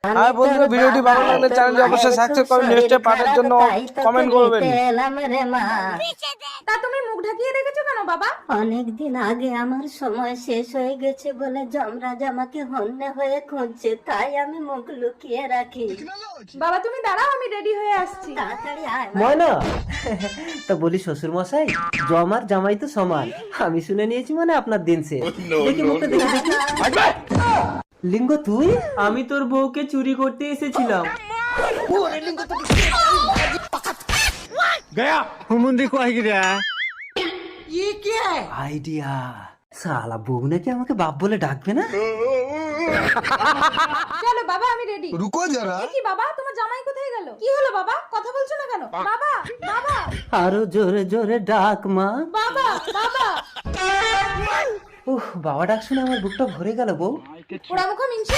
আর বন্ধুরা ভিডিওটি ভালো লাগলে চ্যানেলটি অবশ্যই সাবস্ক্রাইব করবেন, নেক্সট পার্টের জন্য কমেন্ট করবেন। তা তুমি মুখ ঢাকিয়ে রেখেছো কেন বাবা? অনেকদিন আগে আমার সময় শেষ হয়ে গেছে বলে যমরাজ আমাকে হন্যে হয়ে খুঁজছে, তাই আমি মুখ লুকিয়ে রাখি। বাবা তুমি দাঁড়াও, আমি রেডি হয়ে আসছি। তাড়াতাড়ি আয়। ময়না তা বলি শ্বশুর মশাই, জমার জামাই তো সমান, আমি শুনে নিয়েছি মানে আপনার দিন শেষ। দেখি মুখটা দেখি দেখি। লিঙ্গ তুই? আমি তোর বউকে চুরি করতে এসেছিলাম। আইডিয়া, শালা বউ নাকি আমাকে বাপ বলে ডাকবে না। চলো বাবা আমি রেডি। रुको जरा। কি বাবা তোমার জামাই কোথায় গেল? কি হলো বাবা, কথা বলছো না কেন? বাবা বাবা আরো জোরে জোরে ডাক মা। বাবা বাবা। বাবা ডাক শুনে আমার বুকটা ভরে গেল বউ। পোড়া মুখো মিনছে।